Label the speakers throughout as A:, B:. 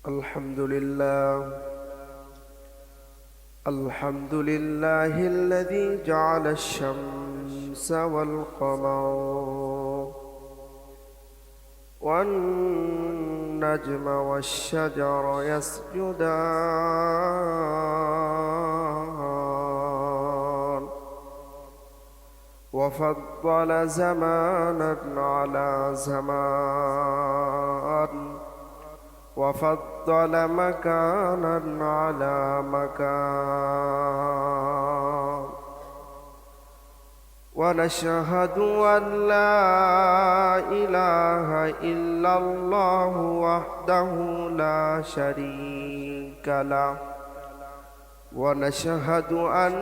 A: الحمد لله الذي جعل الشمس والقمر والنجم والشجر يسجدان وفضل زمانا على زمان وفضل مكانا على مكان ونشهد أن لا إله إلا الله وحده لا شريك له ونشهد أن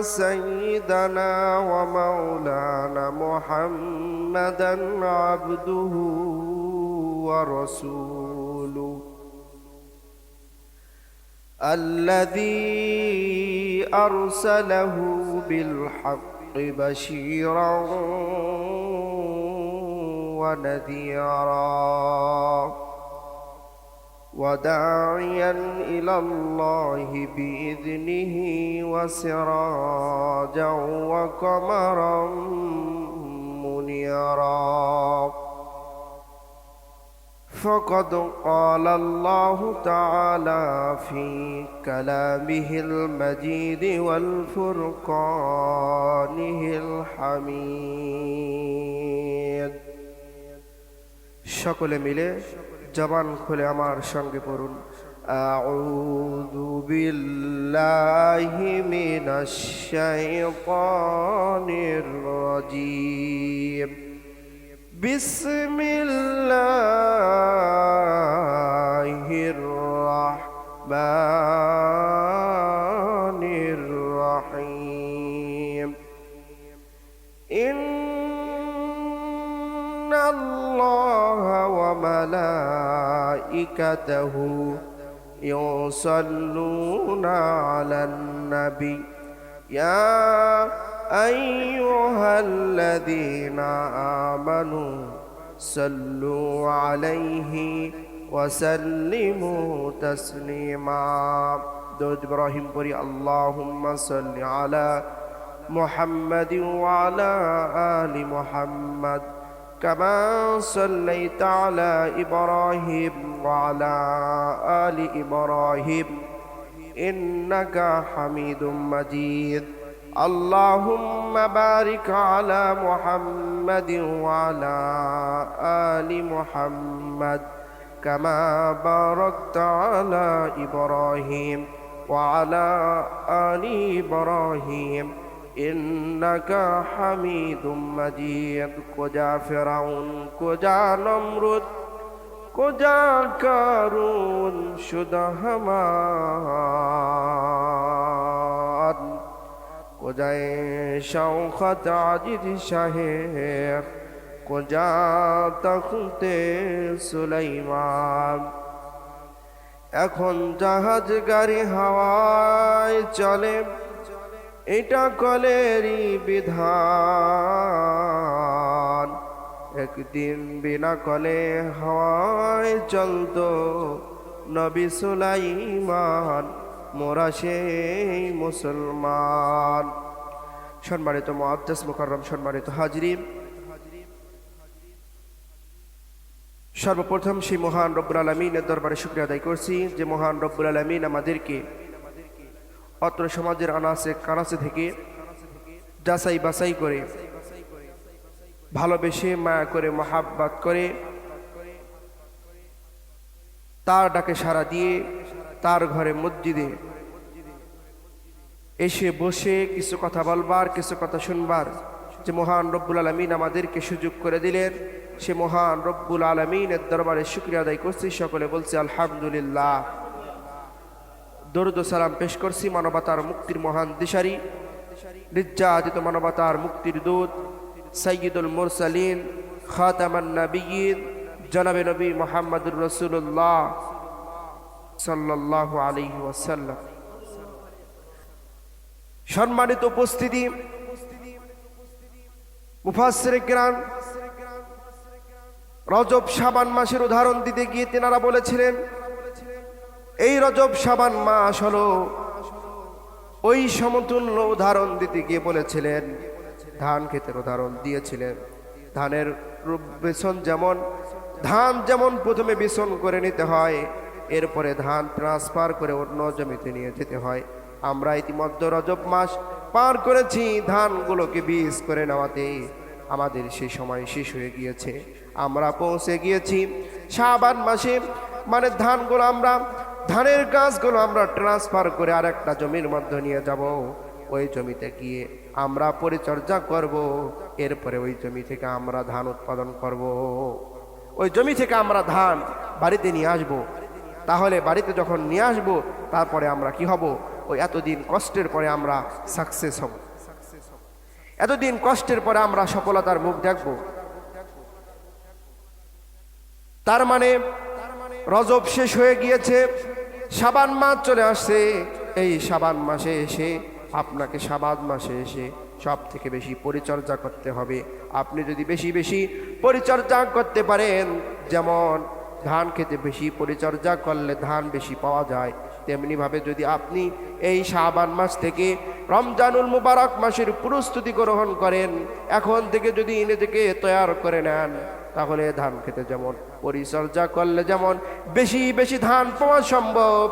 A: سيدنا ومولانا محمدا عبده ورسوله الذي أرسله بالحق بشيرا ونذيرا وداعيا إلى الله بإذنه وسراجا وقمرا منيرا فقد قال الله تعالى في كلامه المجيد والفرقانه الحميد সকলে মিলে জবান খুলে আমার সঙ্গে পড়ুন আউযু বিল্লাহি মিনাশ শাইতানির রাজীম বিসমিল্লাহির রহমানির রহিম ইন্নাল্লাহা ওয়া মালাইকাতাহু ইউসাল্লুনা আলান নবী ইয়া أيها الذين آمنوا صلوا عليه وسلموا تسليما درود إبراهيم بري اللهم صل على محمد وعلى آل محمد كما صليت على إبراهيم وعلى آل إبراهيم إنك حميد مجيد اللهم بارك على محمد وعلى آل محمد كما باركت على إبراهيم وعلى آل إبراهيم إنك حميد مجيد كجا فرعون كجا نمرود كجا كارون شد همان কোজায় শওকত আজিজ শাহের কোজা তখতে সুলাইমান এখন জাহাজ গাড়ি হাওয়ায় চলে এটা কলেরই বিধান একদিন বিনা কলে হাওয়ায় চলতো নবী সুলাইমান মোরা সেই মুসলমান সম্মানিত মুআজ্জাজ মুকাররম সম্মানিত হাজরিন সর্বপ্রথম সেই মহান রব্বুল আলামিনের দরবারে শুকরিয়া আদায় করছি যে মহান রব্বুল আলামিন আমাদেরকে অত্র সমাজের আনাচে কানাচে থেকে যাচাই বাছাই করে ভালোবেসে মায়া করে মহাব্বত করে তার ডাকে সাড়া দিয়ে তার ঘরে মসজিদে এসে বসে কিছু কথা বলবার কিছু কথা শুনবার যে মহান রব্বুল আলামিন আমাদেরকে সুযোগ করে দিলেন সে মহান রব্বুল আলামিনের দরবারে শুকরিয়া আদায় করছি সকলে বলছি আলহামদুলিল্লাহ দরুদ ও সালাম পেশ করছি মানবতার মুক্তির মহান দিশারি নির্যাতিত মানবতার মুক্তির দূত সাইয়্যিদুল মুরসালিন খাতামান নবিয়্যিন জনাবে নবী মুহাম্মদুর রাসূলুল্লাহ সাল্লাল্লাহু আলাইহি ওয়াসাল্লাম সম্মানিত উপস্থিতি মুফাসসিরে কিরাম রজব শাবান মাসের উদাহরণ দিতে গিয়ে তেনারা বলেছিলেন, এই রজব শাবান মাস হলো, ওই সমতুল্য উদাহরণ দিতে গিয়ে বলেছিলেন, ধান ক্ষেতের উদাহরণ দিয়েছিলেন। ধানের বেসন যেমন, ধান যেমন প্রথমে বেসন করে নিতে হয়, এরপরে ধান ট্রান্সফার করে অন্য জমিতে নিয়ে যেতে হয়। আমরা ইতিমধ্যে রজব মাস পার করেছি, ধানগুলোকে বীজ করে নেওয়াতে আমাদের সেই সময় শেষ হয়ে গিয়েছে। আমরা পৌঁছে গিয়েছি শাবান মাসে, মানে ধানগুলো আমরা, ধানের গাছগুলো আমরা ট্রান্সফার করে আরেকটা জমির মধ্যে নিয়ে যাব। ওই জমিতে গিয়ে আমরা পরিচর্যা করব, এরপরে ওই জমি থেকে আমরা ধান উৎপাদন করব। ওই জমি থেকে আমরা ধান বাড়িতে নিয়ে আসব। তাহলে বাড়িতে যখন নিয়ে আসব, তারপরে আমরা কি হব? ওই এতদিন কষ্টের পরে আমরা সাকসেস হব, এতদিন কষ্টের পরে আমরা সফলতার মুখ দেখব। তার মানে রজব শেষ হয়ে গিয়েছে, শাবান মাস চলে আসছে। এই শাবান মাসে এসে আপনাকে শাবান মাসে এসে সব থেকে বেশি পরিচর্যা করতে হবে। আপনি যদি বেশি বেশি পরিচর্যা করতে পারেন, যেমন ধান খেতে বেশি পরিচর্যা করলে ধান বেশি পাওয়া যায়, তেমনিভাবে যদি আপনি এই শাবান মাস থেকে রমজানুল মুবারক মাসের প্রস্তুতি গ্রহণ করেন, এখন থেকে যদি নিজেকে তৈরি করে নেন, তাহলে ধান খেতে যেমন পরিচর্যা করলে যেমন বেশি বেশি ধান পাওয়া সম্ভব,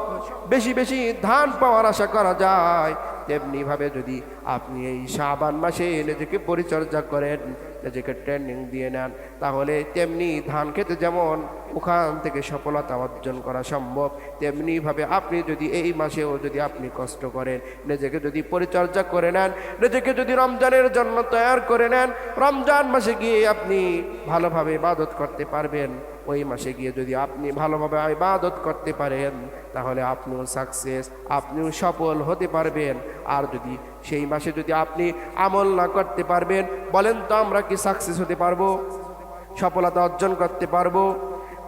A: বেশি বেশি ধান পাওয়ার আশা করা যায়, তেমনি ভাবে যদি আপনি এই শাবান মাসে নিজেকে পরিচর্যা করেন, নিজেকে ট্রেনিং দিয়ে নেন, তাহলে তেমনি ধান খেতে যেমন ওখান থেকে সফলতা অর্জন করা সম্ভব, তেমনি ভাবে আপনি যদি এই মাসেও যদি আপনি কষ্ট করেন, নিজেকে যদি পরিচর্যা করে নেন, নিজেকে যদি রমজানের জন্য তৈরি করে নেন, রমজান মাসে গিয়ে আপনি ভালোভাবে ইবাদত করতে পারবেন। ওই মাসে গিয়ে যদি আপনি ভালোভাবে ইবাদত করতে পারেন, তাহলে আপনিও সাকসেস, আপনিও সফল হতে পারবেন। আর যদি সেই মাসে যদি আপনি আমল না করতে পারবেন, বলেন তো আমরা কি সাকসেস হতে পারবো? সফলতা অর্জন করতে পারবো?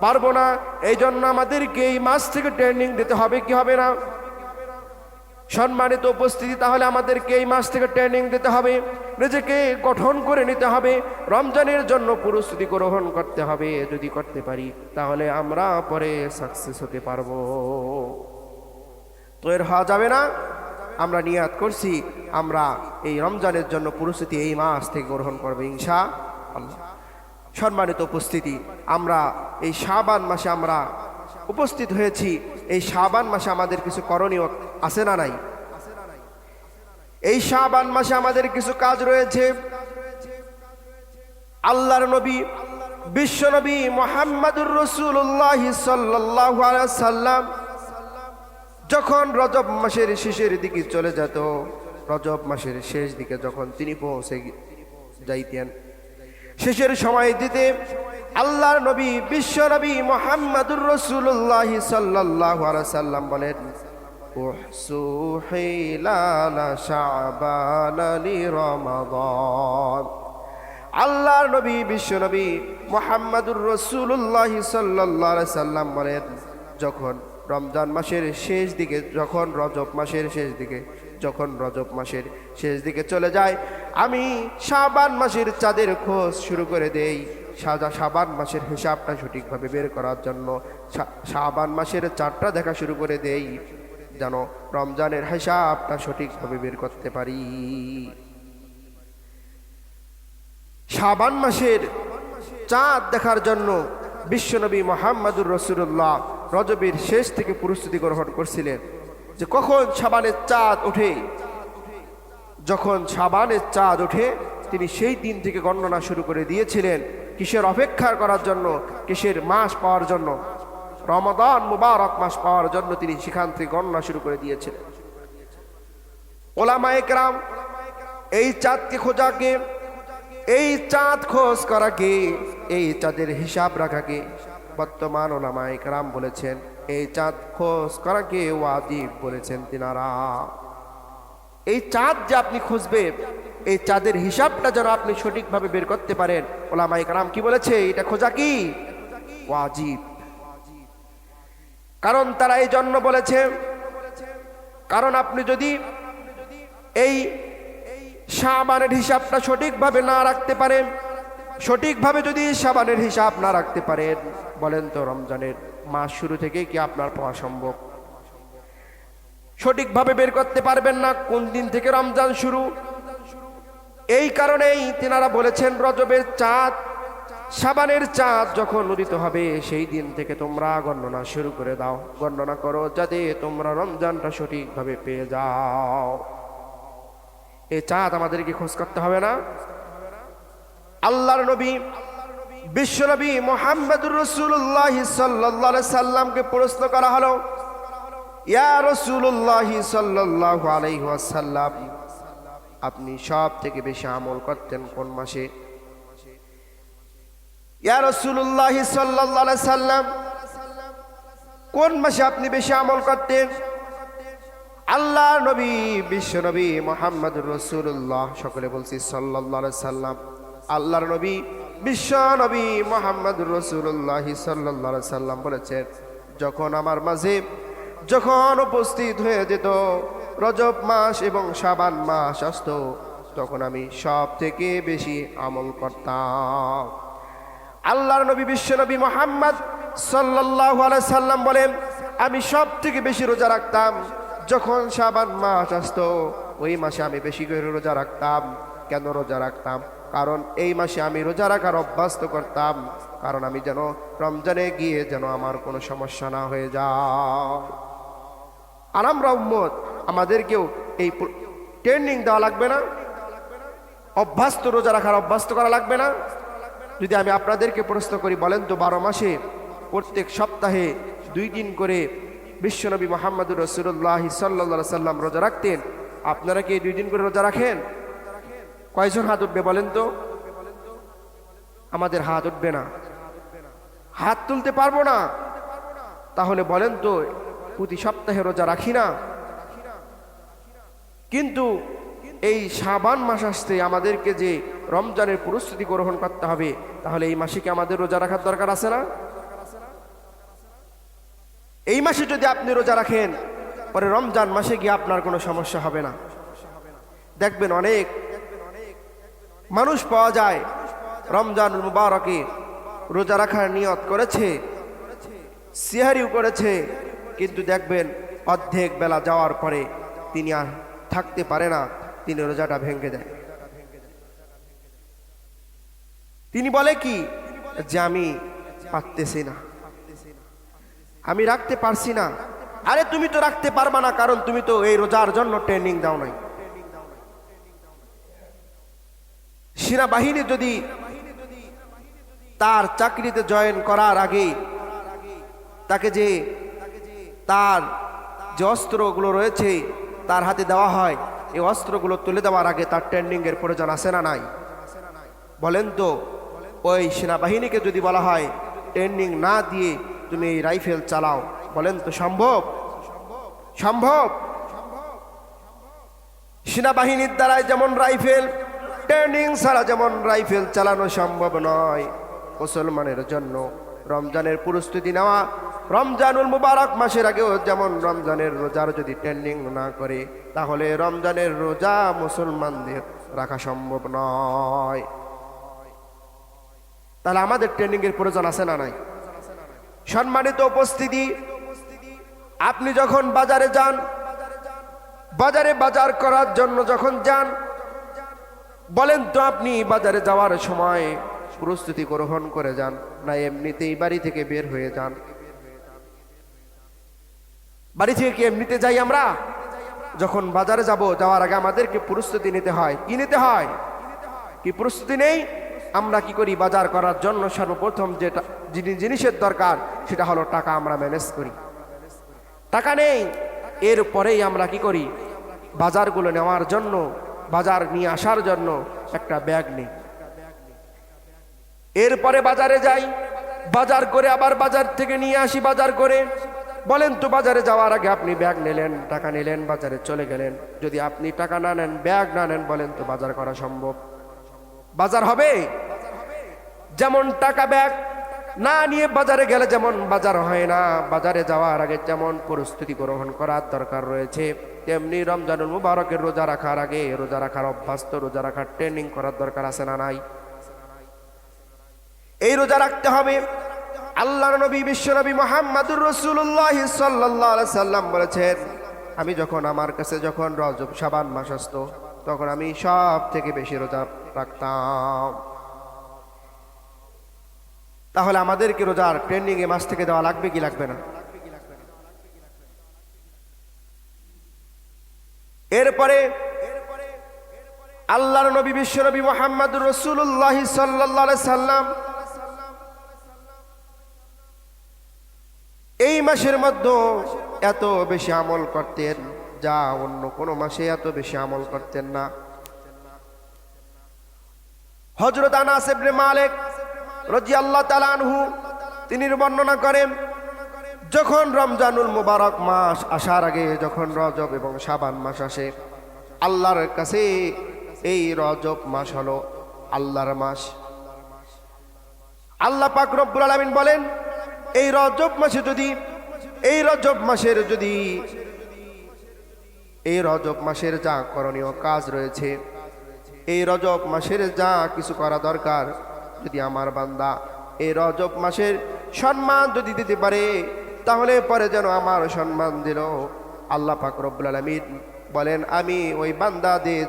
A: পারবো না। এই জন্য আমাদেরকে এই মাস থেকে ট্রেনিং দিতে হবে, কি হবে না? সম্মানিত উপস্থিতি, তাহলে আমাদেরকে এই মাস থেকে ট্রেনিং দিতে হবে, নিজেকে গঠন করে নিতে হবে, রমজানের জন্য প্রস্তুতি গ্রহণ করতে হবে। যদি করতে পারি, তাহলে আমরা পরে সাকসেস হতে পারবো। তো এর হওয়া যাবে না। আমরা নিয়াত করছি, আমরা এই রমজানের জন্য প্রস্তুতি এই মাস থেকে গ্রহণ করবো ইনশাআল্লাহ। সম্মানিত উপস্থিতি, আমরা এই শাবান মাসে আমরা উপস্থিত হয়েছি। এই শাবান মাসে আমাদের কিছু করণীয় আছে না নাই? এই শাবান মাসে আমাদের কিছু কাজ রয়েছে। আল্লাহর নবী, বিশ্ব নবী মুহাম্মদুর রাসূলুল্লাহ সাল্লাল্লাহু আলাইহি ওয়াসাল্লাম যখন রজব মাসের শেষের দিকে চলে যেত, রজব মাসের শেষ দিকে যখন তিনি পৌঁছে যাইতেন, শেষের সময় দিতে আল্লাহর নবী, বিশ্ব নবী মুহাম্মদুর রাসূলুল্লাহ সাল্লাল্লাহু আলাইহি ওয়াসাল্লাম বলেন, উহসু হিলালা শাবান লিরমাদান। আল্লাহর নবী, বিশ্ব নবী মুহাম্মদুর রাসূলুল্লাহ সাল্লাল্লাহু আলাইহি ওয়াসাল্লাম বলেন, যখন রমজান মাসের শেষ দিকে, যখন রজব মাসের শেষ দিকে, যখন রজব মাসের শেষ দিকে চলে যায়, আমি শাবান মাসের চাঁদের খোঁজ শুরু করে দেই। শাবান মাসের হিসাবটা সঠিকভাবে বের করার জন্য শাবান মাসের চাঁদটা দেখা শুরু করে দেই, যেন রমজানের হিসাবটা সঠিকভাবে বের করতে পারি। শাবান মাসের চাঁদ দেখার জন্য বিশ্বনবী মুহাম্মদুর রাসূলুল্লাহ রজবের শেষ থেকে প্রস্তুতি গ্রহণ করছিলেন, যে কখন শাবানের চাঁদ ওঠে। যখন শাবানের চাঁদ ওঠে, তিনি সেই দিন থেকে গণনা শুরু করে দিয়েছিলেন। কিসের অপেক্ষা করার জন্য? কিসের মাস পাওয়ার জন্য? রমাদান মুবারক মাস পাওয়ার জন্য তিনি সেখান থেকে গণনা শুরু করে দিয়েছিলেন। ওলামায়ে কেরাম এই চাঁদকে খোঁজাকে, এই চাঁদ খোঁজ করাকে, এই চাঁদের হিসাব রাখাকে বর্তমান ওলামায়ে কেরাম বলেছেন, এই চাঁদ খোঁজ করাকে ওয়াজিব বলেছেন তিনারা। এই চাঁদ যে আপনি খুঁজবেন, এই চাঁদের হিসাবটা যেন আপনি সঠিকভাবে বের করতে পারেন, ওলামায়ে কেরাম কি বলেছে? এটা খোঁজা কি ওয়াজিব। কারণ তারা এই জন্য বলেছে, কারণ আপনি যদি এই শাবানের হিসাবটা সঠিকভাবে না রাখতে পারেন, সঠিকভাবে যদি শাবানের হিসাব না রাখতে পারেন, বলেন তো রমজানের মাস শুরু থেকে কি আপনার পাওয়া সম্ভব? সঠিকভাবে বের করতে পারবেন না কোন দিন থেকে রমজান শুরু। এই কারণেই তিনারা বলেছেন রজবের চাঁদ, শাবানের চাঁদ যখন উদিত হবে সেই দিন থেকে তোমরা গণনা শুরু করে দাও, গণনা করো যাতে তোমরা রমজানটা সঠিকভাবে পেয়ে যাও। এই চাঁদ আমাদেরকে খোঁজ করতে হবে না? আল্লাহর নবী বিশ্বনবী মুহাম্মদুর রাসূলুল্লাহ সাল্লাল্লাহু আলাইহি সাল্লামকে প্রশ্ন করা হলো, ইয়া রাসূলুল্লাহ সাল্লাল্লাহু আলাইহি ওয়াসাল্লাম, আপনি সব থেকে বেশি আমল করতেন কোন মাসে? ইয়া রাসূলুল্লাহ সাল্লাল্লাহু আলাইহি সাল্লাম, কোন মাসে আপনি বেশি আমল করতেন? আল্লাহর নবী বিশ্বনবী মুহাম্মদুর রাসূলুল্লাহ, সকলে বলছি সাল্লাল্লাহু আলাইহি সাল্লাম, আল্লাহর নবী বিশ্ব নবী মুহাম্মদুর রাসূলুল্লাহ সাল্লাল্লাহু আলাইহি সাল্লাম বলেছেন, যখন আমার মাঝে যখন উপস্থিত হয়ে যেত রজব মাস এবং শাবান মাস আসতো, তখন আমি সব থেকে বেশি আমল করতাম। আল্লাহর নবী বিশ্ব নবী মুহাম্মদ সাল্লাল্লাহু আলাইহি সাল্লাম বলেন, আমি সব থেকে বেশি রোজা রাখতাম যখন শাবান মাস আসতো, ওই মাসে আমি বেশি করে রোজা রাখতাম। কেন রোজা রাখতাম? কারণ এই মাসে আমি রোজা রাখার অভ্যস্ত করতাম, কারণ আমি যেন রমজানে গিয়ে যেন আমার কোনো সমস্যা না হয়ে যায়। আর আমরা উম্মত, আমাদেরকেও এই ট্রেনিং দেওয়া লাগবে না? অভ্যস্ত রোজা রাখার অভ্যস্ত করা লাগবে না? যদি আমি আপনাদেরকে প্রশ্ন করি, বলেন তো 12 মাসে প্রত্যেক সপ্তাহে 2 দিন করে বিশ্বনবী মুহাম্মদুর রাসূলুল্লাহ সাল্লাল্লাহু আলাইহি সাল্লাম রোজা রাখতেন, আপনারা কি 2 দিন করে রোজা রাখেন? কয়জন হাত উঠবে বলেন তো? আমাদের হাত উঠবে না, হাত তুলতে পারবো না। তাহলে বলেন তো, প্রতি সপ্তাহে রোজা রাখি না, কিন্তু এই শাবান মাস আসতে আমাদেরকে যে রমজানের প্রস্তুতি গ্রহণ করতে হবে, তাহলে এই মাসে কি আমাদের রোজা রাখার দরকার আছে না? এই মাসে যদি আপনি রোজা রাখেন, পরে রমজান মাসে গিয়ে আপনার কোনো সমস্যা হবে না। দেখবেন অনেক মানুষ পাওয়া যায় রমজানুল মুবারকে রোজা রাখার নিয়ত করেছে, সিহারিও করেছে, কিন্তু দেখবেন অর্ধেক বেলা যাওয়ার পরে তিনি আর থাকতে পারে না, তিনি রোজাটা ভেঙে দেয়। তিনি বলে কি, যে আমি পারতেছি না, আমি রাখতে পারছি না। আরে তুমি তো রাখতে পারবা না, কারণ তুমি তো এই রোজার জন্য ট্রেনিং দাও নাই। সেনাবাহিনী যদি তার চাকরিতে জয়েন করার আগে তাকে যে তার যে অস্ত্রগুলো রয়েছে তার হাতে দেওয়া হয়, এই অস্ত্রগুলো তুলে দেওয়ার আগে তার ট্রেনিং এর প্রয়োজন আছে না নাই? বলেন তো, ওই সেনাবাহিনীকে যদি বলা হয় ট্রেনিং না দিয়ে তুমি এই রাইফেল চালাও, বলেন তো সম্ভব? সম্ভব? সেনাবাহিনীর দ্বারাই যেমন রাইফেল ট্রেনিং ছাড়া যেমন রাইফেল চালানো সম্ভব নয়, মুসলমানের জন্য রমজানের প্রস্তুতি নেওয়া, রমজানুল মুবারক মাসের আগেও যেমন রমজানের রোজার যদি ট্রেনিং না করে, তাহলে রমজানের রোজা মুসলমানদের রাখা সম্ভব নয়। তাহলে আমাদের ট্রেনিং এর প্রয়োজন আছে না নাই? সম্মানিত উপস্থিতি, আপনি যখন বাজারে যান, বাজারে বাজার করার জন্য যখন যান, বলেন তো আপনি বাজারে যাওয়ার সময় প্রস্তুতি গ্রহণ করে যান, না এমনিতেই বাড়ি থেকে বের হয়ে যান? বাড়ি থেকে কি এমনিতে যাই আমরা? যখন বাজারে যাব, যাওয়ার আগে আমাদেরকে প্রস্তুতি নিতে হয়। কি নিতে হয়? কি প্রস্তুতি নেই? আমরা কি করি? বাজার করার জন্য সর্বপ্রথম যেটা জিনিসের দরকার সেটা হলো টাকা। আমরা ম্যানেজ করি, টাকা নেই, এরপরেই আমরা কি করি? বাজারগুলো নেওয়ার জন্য, বাজার নিয়ে আসার জন্য একটা ব্যাগ নেই, এরপরে বাজারে যাই, বাজার করে আবার বাজার থেকে নিয়ে আসি বাজার করে। বলেন তো, বাজারে যাওয়ার আগে আপনি ব্যাগ নিলেন, টাকা নিলেন, বাজারে চলে গেলেন, যদি আপনি টাকা না নেন, ব্যাগ না নেন, বলেন তো বাজার করা সম্ভব? বাজার হবে? যেমন টাকা ব্যাগ না নিয়ে বাজারে গেলে যেমন বাজার হয় না, বাজারে যাওয়ার আগে যেমন প্রস্তুতি গ্রহণ করার দরকার রয়েছে, তেমনি রমজানুল মুবারকের রোজা রাখার আগে রোজা রাখার অভ্যাস, রোজা রাখার ট্রেনিং করার দরকার আছে না নাই? এই রোজা রাখতে হবে। আল্লাহর নবী বিশ্বনবী মুহাম্মদুর রাসূলুল্লাহ সাল্লাল্লাহু আলাইহি সাল্লাম বলেছেন, আমি যখন আমার কাছে যখন রজব শাবান মাস আসতো তখন আমি সব থেকে বেশি রোজা রাখতাম। তাহলে আমাদেরকে রোজার ট্রেনিং এ মাস থেকে দেওয়া লাগবে কি লাগবে না? এরপরে আল্লাহর নবী বিশ্বনবী মুহাম্মদুর রাসূলুল্লাহ সাল্লাল্লাহু আলাইহি সাল্লাম এই মাসের মধ্যে এত বেশি আমল করতেন যা অন্য কোনো মাসে এত বেশি আমল করতেন না। হযরত আনাস ইবনে মালিক রাদিয়াল্লাহু তাআলা আনহু তিনি বর্ণনা করেন, যখন রমজানুল মুবারক মাস আসার আগে যখন রজব এবং শাবান মাস আসে, আল্লাহর কাছে এই রজব মাস হলো আল্লাহর মাস। আল্লাহ পাক রব্বুল আলামিন বলেন, এই রজব মাসের যা করণীয় কাজ রয়েছে, এই রজব মাসের যা কিছু করা দরকার, যদি আমার বান্দা এই রজব মাসের সম্মান যদি দিতে পারে তাহলে পরে যেন আমার সম্মান দিল। আল্লাহ পাক রব্বুল আলামিন বলেন, আমি ওই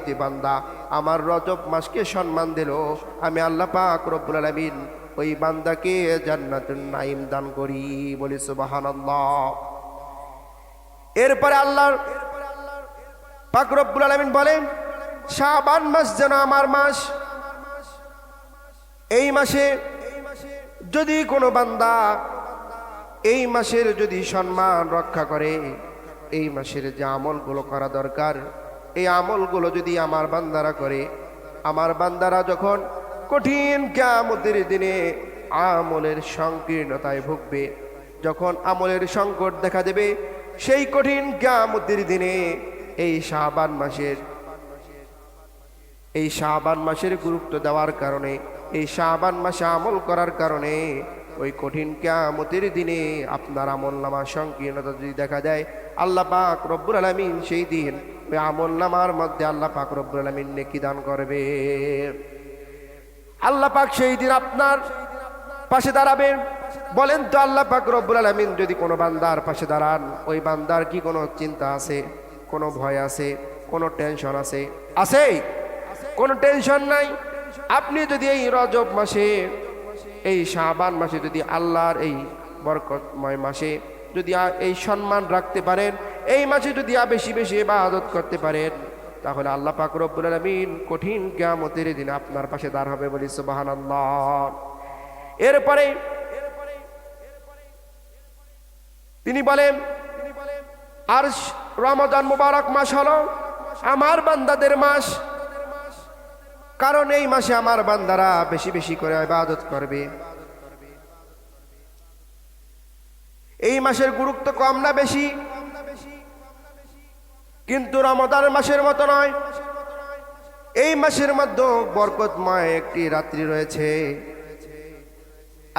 A: যে বান্দা আমার রজব মাসকে সম্মান দিল, আমি আল্লাহ পাক রব্বুল আলামিন ওই বান্দাকে জান্নাতুন নাঈম দান করি। বলি সুবহানাল্লাহ। এরপরে আল্লাহ পাক রব্বুল আলামিন বলেন, শাবান মাস যেন আমার মাস। এই মাসে যদি কোনো বান্দা এই মাসের যদি সম্মান রক্ষা করে, এই মাসের যে আমলগুলো করা দরকার এই আমলগুলো যদি আমার বান্দারা করে, আমার বান্দারা যখন কঠিন কিয়ামতের দিনে আমলের সংকীর্ণতায় ভুগবে, যখন আমলের সংকট দেখা দেবে, সেই কঠিন কিয়ামতের দিনে এই শাবান মাসের গুরুত্ব দেওয়ার কারণে, এই শাবান মাসে আমল করার কারণে ওই কঠিন কিয়ামতের দিনে আপনার আমলনামা সংকীর্ণতা যদি দেখা দেয়, আল্লাহ পাক রব্বুল আলামিন সেই দিন ওই আমলনামার মধ্যে আল্লাহ পাক রব্বুল আলামিন নেকি দান করবে। আল্লাহ পাক সেই দিন আপনার পাশে দাঁড়াবেন। বলেন তো, আল্লাহ পাক রব্বুল আলামিন যদি কোনো বান্দার পাশে দাঁড়ান, ওই বান্দার কি কোনো চিন্তা আছে, কোনো ভয় আছে, কোনো টেনশন আছে? কোনো টেনশন নাই। আপনি যদি এই রজব মাসে, এই শাবান মাসে যদি আল্লাহর এই বরকতময় মাসে যদি এই সম্মান রাখতে পারেন, এই মাসে যদি বেশি বেশি ইবাদত করতে পারেন, তাহলে আল্লাহ পাক রব্বুল আলামিন কঠিন কিয়ামতের দিন আপনার পাশে দাঁড় হবে। বলি সুবহানাল্লাহ। এরপরে তিনি বলেন, আর রমাদান মুবারক মাস হলো আমার বান্দাদের মাস, কারণ এই মাসে আমার বান্দারা বেশি বেশি করে ইবাদত করবে। এই মাসের গুরুত্ব কম না বেশি? কিন্তু রমাদান মাসের মতো নয়। এই মাসের মধ্যে বরকতময় একটি রাত্রি রয়েছে।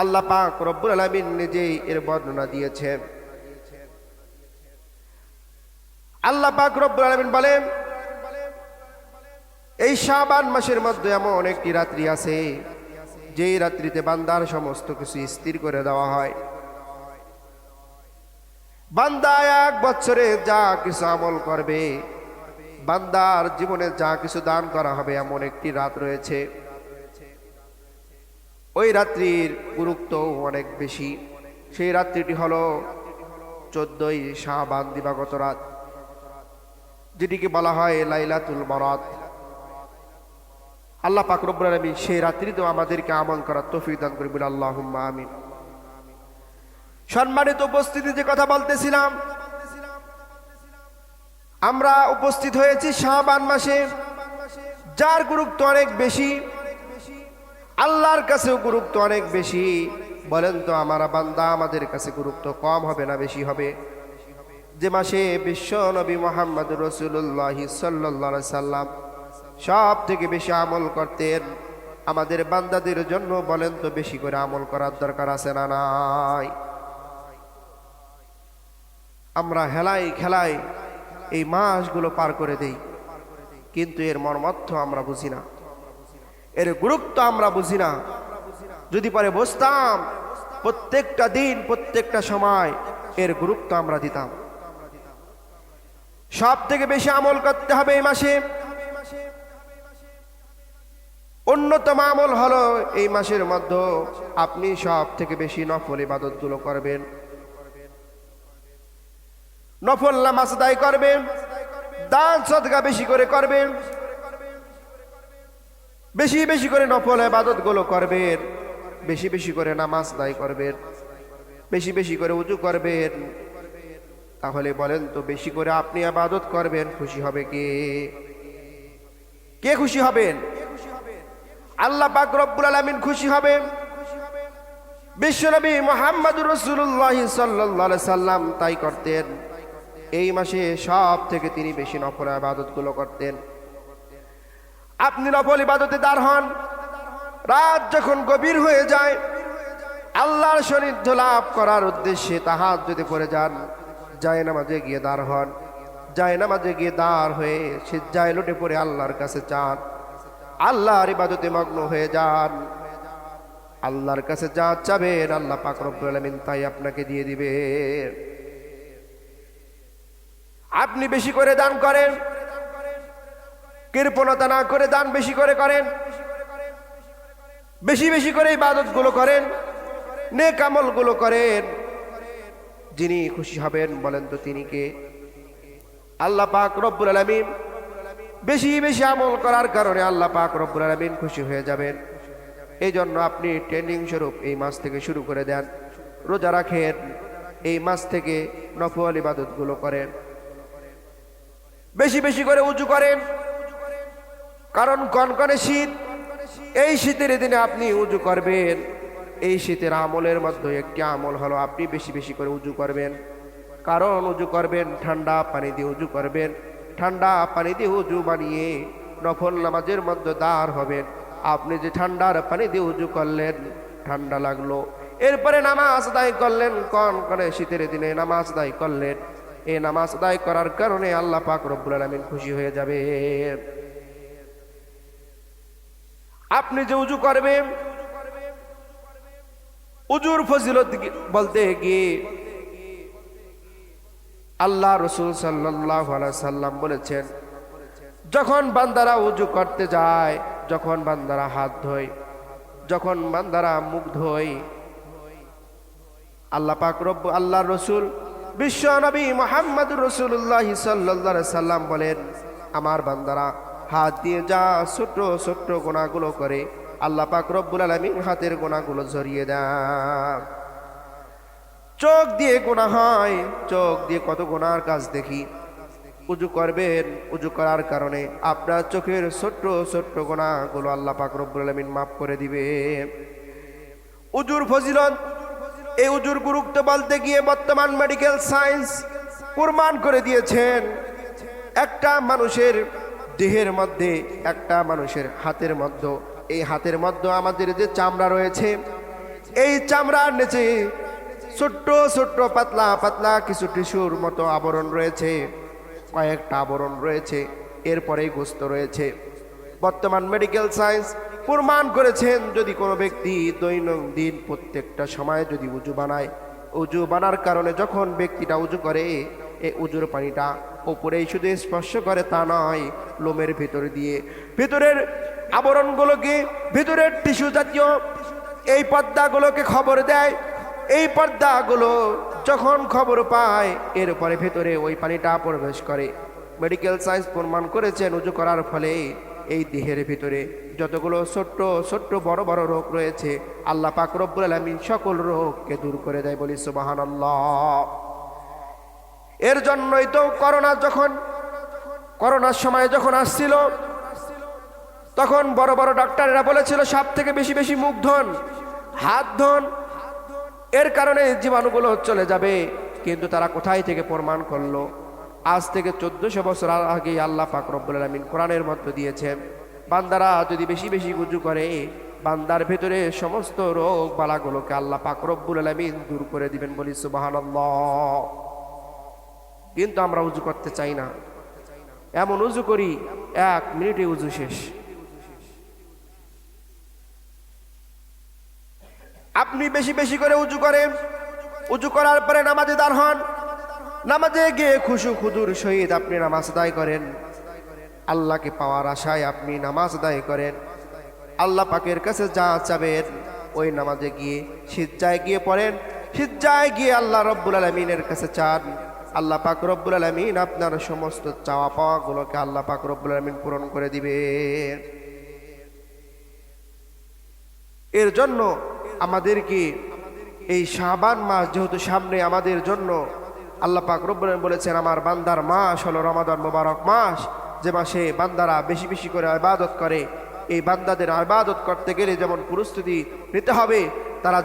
A: আল্লাহ পাক রব্বুল আলামিন নিজেই এর বর্ণনা দিয়েছেন। আল্লাহ পাক রব্বুল আলামিন বলেন, এই শাবান মাসের মধ্যে এমন একটি রাত্রি আছে যেই রাত্রিতে বান্দার সমস্ত কিছু স্থির করে দেওয়া হয়। বান্দা এক বছরে যা কিছু আমল করবে, বান্দার জীবনে যা কিছু দান করা হবে, এমন একটি রাত রয়েছে। ওই রাত্রির গুরুত্ব অনেক বেশি। সেই রাত্রিটি হলো 14ই শাবান দিবাগত রাত, যেটিকে বলা হয় লাইলাতুল বরাত। আল্লাহ পাক রব্বুল আলামিন সেই রাত্রিতেও আমাদেরকে আমল করার তৌফিক দান করুন, বলি আল্লাহুম্মা আমিন। সম্মানিত উপস্থিতি, যে কথা বলতেছিলাম, আমরা উপস্থিত হয়েছি শাবান মাসে, যার গুরুত্ব অনেক বেশি, আল্লাহর কাছেও গুরুত্ব অনেক বেশি। বলেন তো, আমার বান্দা আমাদের কাছে গুরুত্ব কম হবে না বেশি হবে? যে মাসে বিশ্ব নবী মুহাম্মদুর রাসূলুল্লাহ সাল্লাল্লাহু আলাইহি সাল্লাম সব থেকে বেশি আমল করতেন, আমাদের বান্দাদের জন্য বলেন তো বেশি করে আমল করার দরকার আছে না নাই? আমরা হেলাই খেলাই এই মাসগুলো পার করে দেই, কিন্তু এর মর্মার্থ আমরা বুঝি না, এর গুরুত্ব আমরা বুঝি না। যদি পরে বসতাম, প্রত্যেকটা দিন প্রত্যেকটা সময় এর গুরুত্ব আমরা দিতাম। সব থেকে বেশি আমল করতে হবে এই মাসে। অন্যতম আমল হলো এই মাসের মধ্যে আপনি সব থেকে বেশি নফল ইবাদত গুলো করবেন, নফল নামাজ আদায় করবেন, দান সদকা বেশি করে করবেন, বেশি বেশি করে নফল ইবাদত গুলো করবেন, বেশি বেশি করে নামাজ আদায় করবেন, বেশি বেশি করে ওযু করবেন। তাহলে বলেন তো, বেশি করে আপনি ইবাদত করবেন, খুশি হবে কে? কে খুশি হবেন? আল্লাহ পাক রব্বুল আলামিন খুশি হবেন। বিশ্বনবী মুহাম্মদুর রাসূলুল্লাহ সাল্লাল্লাহু আলাইহি সাল্লাম তাই করতেন। এই মাসে সব থেকে তিনি বেশি নফল ইবাদত গুলো করতেন। আপনি নফল ইবাদতে দাঁড় হন। রাত যখন গভীর হয়ে যায়, আল্লাহর সান্নিধ্য লাভ করার উদ্দেশ্যে তাহাজ্জুদে পড়ে যান, জায়নামাজে গিয়ে দাঁড় হন। জায়নামাজে গিয়ে দাঁড় হয়ে সিজদায় লুটে পড়ে আল্লাহর কাছে চান, আল্লাহর ইবাদতে মগ্ন হয়ে যান। আল্লাহর কাছে যা চাবেন আল্লাহ পাক রব্বুল আলামিন তাই আপনাকে দিয়ে দিবে। আপনি বেশি করে দান করেন, কৃপণতা না করে দান বেশি করে করেন, বেশি বেশি করে ইবাদত গুলো করেন, নেক আমল গুলো করেন। যিনি খুশি হবেন বলেন তো তিনি কে? আল্লাহ পাক রব্বুল আলামিন। বেশি বেশি আমল করার কারণে আল্লাহ পাক রব্বুল আলামিন খুশি হয়ে যাবেন। এই জন্য আপনি ট্রেনিং স্বরূপ এই মাস থেকে শুরু করে দেন, রোজা রাখেন, এই মাস থেকে নফল ইবাদত গুলো করেন, বেশি বেশি করে উযু করেন। কারণ কনকনে শীত, এই শীতের দিনে আপনি উযু করবেন। এই শীতের আমলের মধ্যে একটি আমল হলো আপনি বেশি বেশি করে উযু করবেন। কারণ উযু করবেন, ঠান্ডা পানি দিয়ে উযু করবেন। ঠান্ডা পানি দিয়ে উযু বানিয়ে নফল নামাজের মধ্যে দাঁড় হবেন। আপনি যে ঠান্ডার পানি দিয়ে উযু করলেন, ঠান্ডা লাগলো, এরপরে নামাজ আদায় করলেন, কনকনে শীতের দিনে নামাজ আদায় করলেন। এই নামাজ আদায় করার কারণে আল্লাহ পাক রব্বুল আলামিন খুশি হয়ে যাবে। আপনি যে উযু করবেন, উযুর ফজিলত বলতে গিয়ে আল্লাহ রাসূল সাল্লাল্লাহু আলাইহি সাল্লাম বলেছেন, যখন বান্দারা উযু করতে যায়, যখন বান্দারা হাত ধোয়, যখন বান্দারা মুখ ধোয়, আল্লাহ পাক রব্বুল আল্লাহর রাসূল বিশ্ব নবী মুহাম্মদুর রাসূলুল্লাহ সাল্লাল্লাহু আলাইহি সাল্লাম বলেন, আমার বান্দারা হাত দিয়ে যা ছোট ছোট গুনাহগুলো করে, আল্লাহ পাক রব্বুল আলামিন হাতের গুনাহগুলো ঝরিয়ে দেন। চোখ দিয়ে গুনাহ হয়, চোখ দিয়ে কত গুনার কাজ দেখি। উযু করবেন, উযু করার কারণে আপনার চোখের ছোট্ট ছোট্ট গুনাহগুলো আল্লাহ পাক রব্বুল আলামিন মাফ করে দিবে। উযুর ফজিলত, এই উযুর গুরুত্ব বলতে গিয়ে বর্তমান মেডিকেল সায়েন্স প্রমাণ করে দিয়েছেন, একটা মানুষের দেহের মধ্যে, একটা মানুষের হাতের মধ্যে, এই হাতের মধ্যে আমাদের যে চামড়া রয়েছে, এই চামড়ার নিচে ছোট্ট ছোট্ট পাতলা পাতলা কিছু টিস্যুর মতো আবরণ রয়েছে, কয়েকটা আবরণ রয়েছে, এরপরেই গোস্ত রয়েছে। বর্তমান মেডিকেল সায়েন্স প্রমাণ করেছেন, যদি কোনো ব্যক্তি দৈনন্দিন প্রত্যেকটা সময় যদি উযু বানায়, উযু বানার কারণে যখন ব্যক্তিটা উযু করে, এই উযুর পানিটা উপরেই শুধু স্পর্শ করে তা নয়, লোমের ভিতর দিয়ে ভিতরের আবরণগুলোকে, ভিতরের টিস্যু জাতীয় এই পর্দাগুলোকে খবর দেয়। এই পর্দাগুলো যখন খবর পায়, এরপরে ভেতরে ওই পানিটা প্রবেশ করে। মেডিকেল সায়েন্স প্রমাণ করেছেন, উযু করার ফলে এই দেহের ভিতরে যতগুলো ছোট্ট ছোট্ট বড় বড় রোগ রয়েছে, আল্লাহ পাক রব্বুল আলামিন সকল রোগকে দূর করে দেয়। বলি সুবহানাল্লাহ। এর জন্যই তো করোনার সময় যখন আসছিল, তখন বড় বড় ডাক্তাররা বলেছিল সব থেকে বেশি বেশি মুখ ধোন, হাত ধোন, এর কারণে জীবাণুগুলো চলে যাবে। কিন্তু তারা কোথায় থেকে প্রমাণ করলো? আজ থেকে 1400 বছর আগে আল্লাহ পাক রব্বুল আলামিন কোরআনের মধ্যে দিয়েছেন, বান্দারা যদি বেশি বেশি উযু করে, বান্দার ভেতরে সমস্ত রোগ বালাগুলোকে আল্লাহ পাক রব্বুল আলামিন দূর করে দিবেন। বলি সুবহানাল্লাহ। কিন্তু আমরা উযু করতে চাই না, এমন উযু করি 1 মিনিটে উযু শেষ। আপনি বেশি বেশি করে উজু করেন, উজু করার পরে নামাজে দাঁড় হন, নামাজে গিয়ে খুশু খুদুর সহিত আপনি নামাজ আদায় করেন। আল্লাহকে পাওয়ার আশায় আপনি নামাজ আদায় করেন। আল্লাহ পাকের কাছে যা চাবেন ওই নামাজে গিয়ে সিজদায় গিয়ে পড়েন, সিজদায় গিয়ে আল্লাহ রব্বুল আলামিনের কাছে চান। আল্লাহ পাক রব্বুল আলামিন আপনার সমস্ত চাওয়া পাওয়াগুলোকে আল্লাহ পাক রব্বুল আলামিন পূরণ করে দিবেন। এর জন্য আমাদেরকে এই শাবান মাস যেহেতু সামনে আমাদের জন্য, আল্লাহ পাক রব্বুল আলামিন বলেছেন আমার বান্দার মাস হলো রমাদান মুবারক মাস, যে মাসে বান্দারা বেশি বেশি করে ইবাদত করে। এই বান্দাদের ইবাদত করতে গেলে যেমন প্রস্তুতি নিতে হবে, তারা